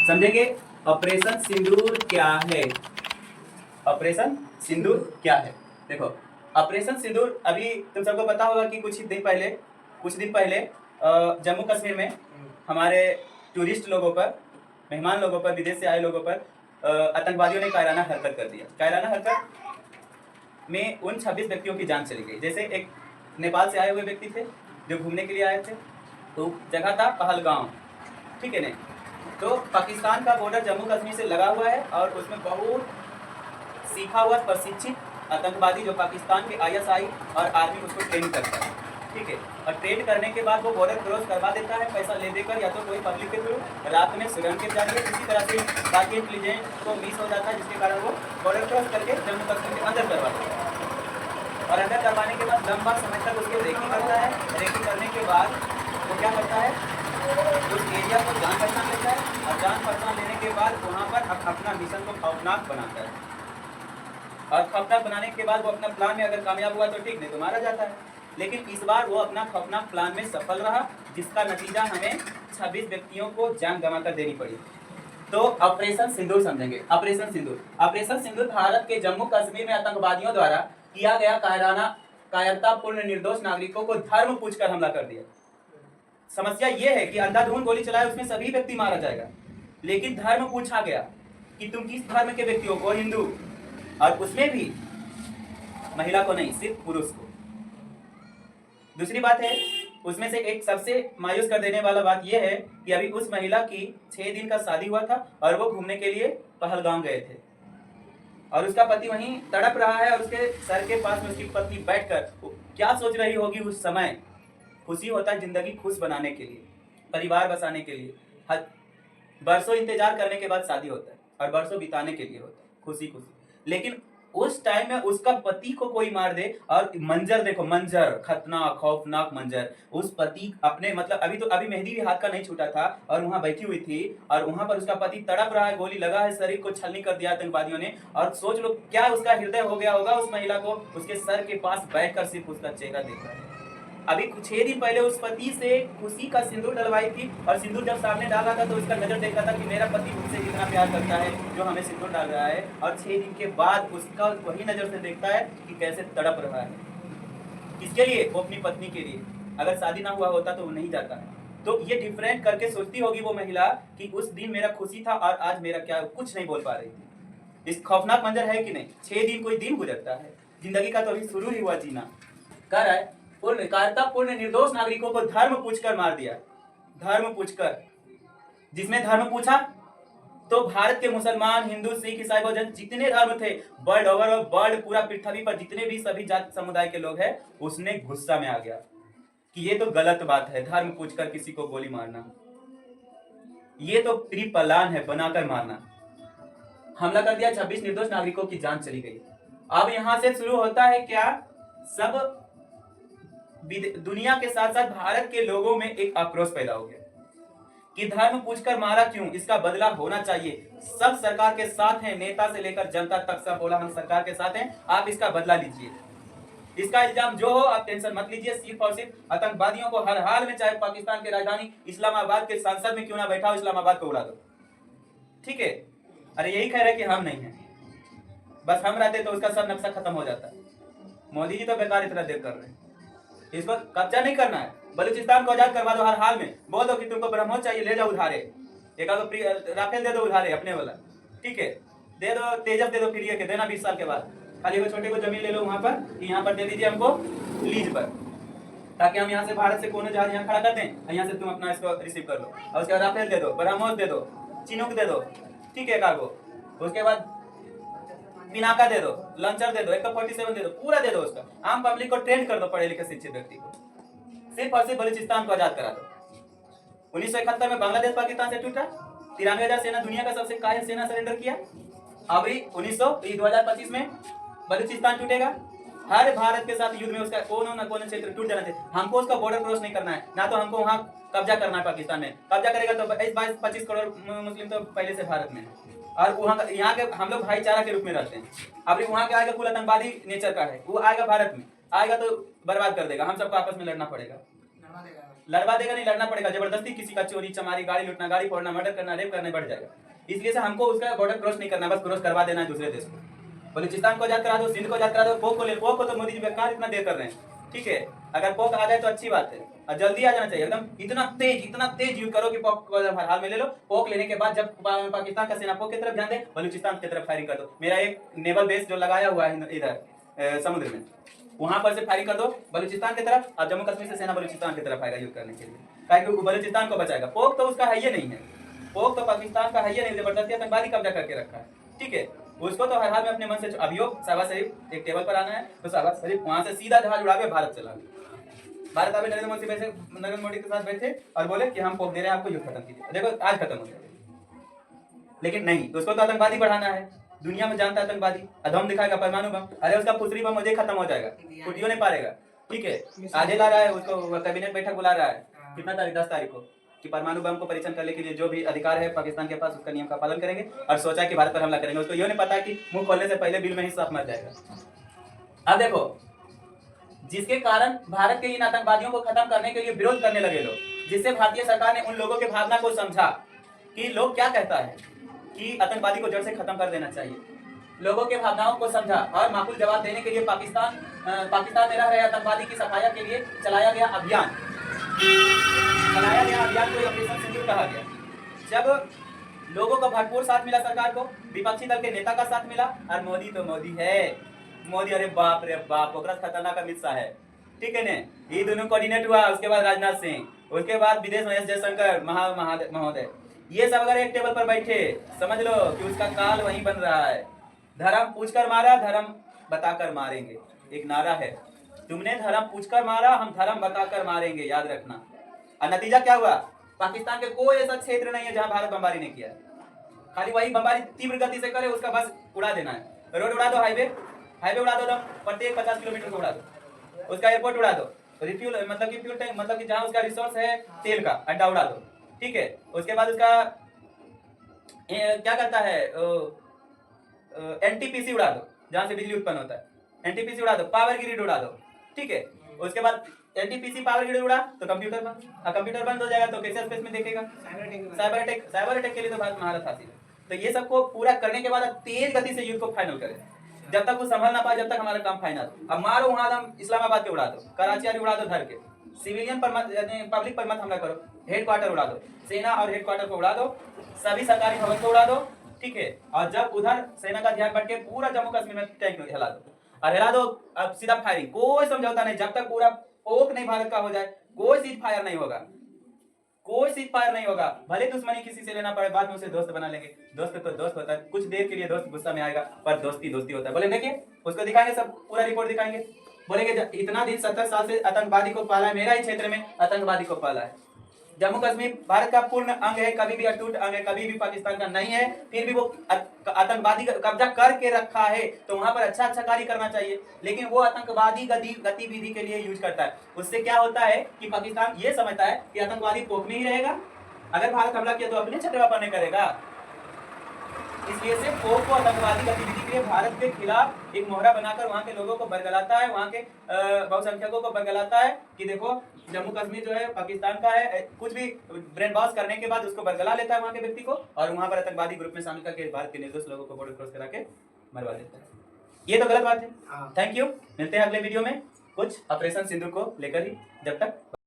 समझेंगे ऑपरेशन सिंदूर क्या है। ऑपरेशन सिंदूर क्या है? देखो, ऑपरेशन सिंदूर अभी तुम सबको पता होगा कि कुछ दिन पहले जम्मू कश्मीर में हमारे टूरिस्ट लोगों पर, मेहमान लोगों पर, विदेश से आए लोगों पर आतंकवादियों ने कायराना हरकत कर दिया। कायराना हरकत में उन 26 व्यक्तियों की जान चली गई। जैसे एक नेपाल से आए हुए व्यक्ति थे जो घूमने के लिए आए थे, तो जगह था पहलगांव, ठीक है नहीं? तो पाकिस्तान का बॉर्डर जम्मू कश्मीर से लगा हुआ है और उसमें बहुत सीखा हुआ प्रशिक्षित आतंकवादी जो पाकिस्तान के ISI और आर्मी उसको ट्रेन करता है, ठीक है। और ट्रेन करने के बाद वो बॉर्डर क्रॉस करवा देता है पैसा ले देकर, या तो कोई पब्लिक के थ्रू, रात में सुरंग के जरिए, किसी तरह से बाकी इंटेलिजेंस को मिस हो जाता है, जिसके कारण वो बॉर्डर क्रॉस करके जम्मू कश्मीर के अंदर करवा देता है। और अंदर करवाने के बाद लंबा समय तक उसकी रेकी करता है। रेकी करने के बाद वो क्या करता है, उस एरिया को जान पहचान लेता है और जान पहचान लेने के बाद वहाँ पर अपना मिशन को खौफनाक बनाता है। और खौफनाक बनाने के बाद वो अपना प्लान में अगर कामयाब हुआ तो ठीक, नहीं तो मारा जाता है। लेकिन इस बार वो अपना खौफनाक प्लान में सफल रहा, जिसका नतीजा हमें 26 व्यक्तियों को जान गंवाकर देनी पड़ी। तो ऑपरेशन सिंदूर समझेंगे। ऑपरेशन सिंदूर भारत के जम्मू कश्मीर में आतंकवादियों द्वारा किया गया कायरतापूर्ण निर्दोष नागरिकों को धर्म पूछकर हमला कर दिया। समस्या ये है कि अंधाधुंध गोली चलाए उसमें सभी व्यक्ति मारा जाएगा, लेकिन धर्म पूछा गया कि तुम किस धर्म के व्यक्ति हो, वो हिंदू, और उसमें भी महिला को नहीं, सिर्फ पुरुष को। दूसरी बात है, उसमें से एक सबसे मायूस कर देने वाला बात यह है कि अभी उस महिला की 6 दिन का शादी हुआ था और वो घूमने के लिए पहलगाम गए थे और उसका पति वहीं तड़प रहा है और उसके सर के पास में उसकी पत्नी बैठकर क्या सोच रही होगी उस समय। खुशी होता है जिंदगी खुश बनाने के लिए, परिवार बसाने के लिए, बरसों इंतजार करने के बाद शादी होता है और बरसों बिताने के लिए होता है, खुशी खुशी। लेकिन उस टाइम में उसका पति को कोई मार दे, और मंजर देखो, मंजर खतरनाक खौफनाक मंजर। उस पति अपने मतलब अभी मेहंदी भी हाथ का नहीं छूटा था और वहां बैठी हुई थी और वहां पर उसका पति तड़प रहा है, गोली लगा है, शरीर को छलनी कर दिया आतंकवादियों ने। और सोच लो क्या उसका हृदय हो गया होगा उस महिला को, उसके सर के पास बैठकर सिर्फ उसका चेहरा देख रहा है। अभी कुछ 6 दिन पहले उस पति से खुशी का सिंदूर डलवाई थी और सिंदूर जब सामने डाल रहा था तो उसका नजर देख रहा था कि मेरा पति मुझसे कितना प्यार करता है जो हमें सिंदूर डाल रहा है। और 6 दिन के बाद उसका वही नजर से देखता है कि कैसे तड़प रहा है। किसके लिए? वो अपनी पत्नी के लिए। अगर शादी ना हुआ होता तो वो नहीं जाता है। तो ये डिफरेंट करके सोचती होगी वो महिला कि उस दिन मेरा खुशी था और आज मेरा क्या, कुछ नहीं बोल पा रही थी। इस खौफनाक मंजर है कि नहीं? 6 दिन कोई दिन गुजरता है, जिंदगी का तो अभी शुरू ही हुआ जीना। कह रहा है पूर्ण निर्दोष नागरिकों को धर्म पूछकर मार दिया। धर्म पूछकर, जिसमें धर्म पूछा तो भारत के मुसलमान, हिंदू, सिख, ईसाई, बौद्ध जितने धर्म थे वर्ल्ड ओवर, वर्ल्ड पूरा पृथ्वी पर जितने भी सभी जाति समुदाय के लोग हैं, उसने गुस्सा में आ गया कि ये तो गलत बात है, धर्म पूछकर किसी को गोली मारना, ये तो प्री प्लान है, बनाकर मारना। हमला कर दिया, 26 निर्दोष नागरिकों की जान चली गई। अब यहां से शुरू होता है क्या, सब दुनिया के साथ साथ भारत के लोगों में एक आक्रोश पैदा हो गया कि धर्म पूछकर मारा क्यों, इसका बदला होना चाहिए। सब सरकार के साथ हैं, नेता से लेकर जनता तक सब बोला हम सरकार के साथ हैं, आप इसका बदला लीजिए। इसका इल्जाम जो हो आप टेंशन मत लीजिए, सिर्फ और सिर्फ आतंकवादियों को हर हाल में, चाहे पाकिस्तान की राजधानी इस्लामाबाद के संसद में क्यों ना बैठा हो, इस्लामाबाद को उड़ा दो, ठीक है। अरे यही कह रहे कि हम नहीं है, बस हम रहते तो उसका सब नक्शा खत्म हो जाता। मोदी जी तो बेकार इतना देर कर रहे हैं, इसको कब्जा नहीं करना है, बलूचिस्तान को आजाद करवा दो हर हाल में, बोल दो कि तुमको ब्रह्मोस चाहिए, ले जाओ उधारे, एक राफेल दे दो उधारे अपने वाला, ठीक है, दे दो तेजस दे दो, फ्री के देना 20 साल के बाद, खाली वो छोटे को जमीन ले लो वहां पर, यहाँ पर दे दीजिए हमको लीज पर, ताकि हम यहाँ से भारत से कोनो जहाज यहाँ खड़ा कर दें, यहाँ से तुम अपना इसको रिसीव कर लो, और उसके बाद राफेल दे दो, ब्रह्मोस दे दो, चिनूक दे दो, ठीक है, कार्गो, उसके बाद पिनाका दे दो, लंचर दे दो, AK-47 दे दो, पूरा दे दो उसका, आम पब्लिक को ट्रेंड कर दो, पढ़े लिखे शिक्षित व्यक्ति को, सिर्फ और सिर्फ बलूचिस्तान को आजाद करा दो। 1971 में बांग्लादेश पाकिस्तान से टूटा, 93,000 सेना, दुनिया का सबसे कायल सेना सरेंडर किया। अभी 2025 में बलूचिस्तान टूटेगा, हर भारत के साथ युद्ध में उसका कोनो न कोनो क्षेत्र टूट जाना चाहिए। हमको उसका बॉर्डर क्रॉस नहीं करना है, ना तो हमको वहां कब्जा करना है। पाकिस्तान में कब्जा करेगा तो 22-25 करोड़ मुस्लिम तो पहले से भारत में है, और वहाँ यहाँ के हम लोग भाईचारा के रूप में रहते हैं। अभी वहाँ के आएगा कुल आतंकवादी नेचर का है, वो आएगा भारत में, आएगा तो बर्बाद कर देगा, हम सबको आपस में लड़ना पड़ेगा। लड़वा देगा नहीं, लड़ना पड़ेगा, जबरदस्ती किसी का चोरी चमारी, गाड़ी लूटना, गाड़ी फोड़ना, मर्डर करना, रेप करना बढ़ जाएगा। इसलिए से हमको उसका बॉर्डर क्रॉस नहीं करना, बस क्रॉस करवा देना है दूसरे देश को। बलूचिस्तान को आजाद करा दो, सिंध को आजाद करा दो, पोक को ले, पोक को तो मोदी जी बेकार इतना देर कर रहे हैं, ठीक है। अगर पोक आ जाए तो अच्छी बात है, और जल्दी आ जाना चाहिए एकदम, इतना तेज यूज करो कि पोक को हाल में ले लो। पोक लेने के बाद जब पाकिस्तान का सेना पोक की तरफ ध्यान दे, बलूचिस्तान की तरफ फायरिंग कर दो। मेरा एक नेवल बेस जो लगाया हुआ है इधर समुद्र में, वहां पर से फायरिंग कर दो बलूचिस्तान की तरफ, और जम्मू कश्मीर से सेना बलूचिस्तान की तरफ आएगा युद्ध करने के लिए, ताकि बलूचिस्तान को बचाएगा। पोक तो उसका है ही नहीं है, पोक तो पाकिस्तान का है ही नहीं, जबरदस्ती आतंकवादी कब्जा करके रखा है, ठीक है। उसको तो हर हाल में अपने मन से अभियोग शहबाज शरीफ एक टेबल पर आना है, तो शहबाज शरीफ वहां से सीधा जहाज उड़ा के भारत चला गया। भारत अभी नरेंद्र मोदी के साथ बैठे और बोले कि हम पोक दे रहे हैं आपको, युद्ध खत्म कीजिए, देखो आज खत्म हो गया। लेकिन नहीं, उसको तो आतंकवादी बढ़ाना है, दुनिया में जानता है आतंकवादी, अधम दिखाएगा परमाणु बम, अरे उसका फुसरी बम मुझे खत्म हो जाएगा, कुटियो नहीं पारेगा, ठीक है। आगे ला रहा है उसको, कैबिनेट बैठक बुला रहा है, कितना तारीख 10 तारीख को, कि परमाणु बम को परीक्षण करने के लिए जो भी अधिकार है पाकिस्तान के पास, उसका नियम का पालन करेंगे, और सोचा कि भारत पर हमला करेंगे। उसको ये नहीं पता कि मुंह खोलने से पहले बिल में ही साफ मर जाएगा। अब देखो, जिसके कारण भारत के इन आतंकवादियों को खत्म करने के लिए विरोध करने लगे लोग, जिससे भारतीय सरकार ने उन लोगों के भावना को समझा कि लोग क्या कहता है कि आतंकवादी को जड़ से खत्म कर देना चाहिए, लोगों के भावनाओं को समझा और माकूल जवाब देने के लिए पाकिस्तान में रह रहे आतंकवादी की सफाया के लिए चलाया गया अभियान को ऑपरेशन सिंदूर कहा गया। जब लोगों को भरपूर साथ मिला, सरकार को विपक्षी दल के नेता का साथ मिला, और मोदी तो मोदी है, मोदी अरे बाप रे बाप, ओकरा खतरनाक अमित शाह है, ठीक है ने। ये दोनों कोऑर्डिनेट हुआ, उसके बाद राजनाथ सिंह, उसके बाद विदेश में एस जयशंकर महोदय, ये सब अगर एक टेबल पर बैठे, समझ लो कि उसका काल वहीं बन रहा है। धर्म पूछकर मारा, धर्म बताकर मारेंगे, एक नारा है, तुमने धर्म पूछकर मारा, हम धर्म बताकर मारेंगे, याद रखना। और नतीजा क्या हुआ, पाकिस्तान के कोई ऐसा क्षेत्र नहीं है जहां भारत बमबारी नहीं किया, खाली वही बमबारी तीव्र गति से करे, उसका बस उड़ा देना है। रोड उड़ा दो, हाईवे उड़ा दो, प्रत्येक 50 किलोमीटर को उड़ा दो, उसका एयरपोर्ट उड़ा दो, रिफ्यूल मतलब कि फ्यूल टैंक, मतलब कि जहां उसका रिसोर्स है तेल का, अड्डा उड़ा दो, ठीक है। उसके बाद उसका क्या करता है, एनटीपीसी उड़ा दो, जहां से बिजली उत्पन्न होता है, एनटीपीसी उड़ा दो, पावर ग्रिड उड़ा दो, ठीक है। उसके बाद एनटीपीसी पावर ग्रिड उड़ा तो कंप्यूटर बंद, और कंप्यूटर बंद हो जाएगा तो कैसे स्पेस में देखेगा, साइबर अटैक के लिए तो भारत महारथ हासिल है। तो ये सबको पूरा करने के बाद तेज गति से युद्ध को फाइनल करें, जब तक वो संभल ना पाए, जब तक हमारा काम फाइनल। अब मारो वहां, हम इस्लामाबाद के उड़ा दो, कराची वाली उड़ा दो, धर के सिविलियन पर मत, पब्लिक पर मत हमला करो, हेडक्वार्टर उड़ा दो, सेना और हेडक्वार्टर को उड़ा दो, सभी सरकारी भवन को उड़ा दो, ठीक है। और जब उधर सेना का ध्यान भटके, पूरा जम्मू कश्मीर में टैंक हिला दो, और हिला दो, अब सीधा फायरिंग, कोई समझौता नहीं, जब तक पूरा पोक नहीं भारत का हो जाए, कोई सीज फायर नहीं होगा, कोई सीज फायर नहीं होगा। भले दुश्मनी किसी से लेना पड़े, बाद में उसे दोस्त बना लेंगे, दोस्त तो दोस्त होता है, कुछ देर के लिए दोस्त गुस्सा में आएगा, पर दोस्ती दोस्ती होता है। बोले देखिए, उसको दिखाएंगे, सब पूरा रिपोर्ट दिखाएंगे, बोलेंगे इतना दिन 70 साल से आतंकवादी को पाला है, मेरा ही क्षेत्र में आतंकवादी को पाला है। जम्मू कश्मीर भारत का पूर्ण अंग है, कभी भी अटूट अंग है, कभी भी पाकिस्तान का नहीं है, फिर भी वो आतंकवादी कब्जा करके रखा है, तो वहां पर अच्छा कार्य करना चाहिए, लेकिन वो आतंकवादी गतिविधि के लिए यूज करता है। उससे क्या होता है कि पाकिस्तान ये समझता है कि आतंकवादी पोक में ही रहेगा, अगर भारत हमला किया तो अपने छतरवा पर नहीं करेगा, इसलिए से पोक को आतंकवादी गतिविधि के लिए भारत के खिलाफ एक मोहरा बनाकर वहां के लोगों को बरगलाता है, वहां के बहुसंख्यकों को बरगलाता है कि देखो जम्मू कश्मीर जो है पाकिस्तान का है, कुछ भी ब्रेन वॉश करने के बाद उसको बरगला लेता है वहां के व्यक्ति को, और वहां पर आतंकवादी ग्रुप में शामिल करके भारत के निर्दोष लोगों को बॉर्डर क्रॉस करा के मरवा देता है। ये तो गलत बात है। थैंक यू, मिलते हैं अगले वीडियो में कुछ ऑपरेशन सिंदूर को लेकर ही, जब तक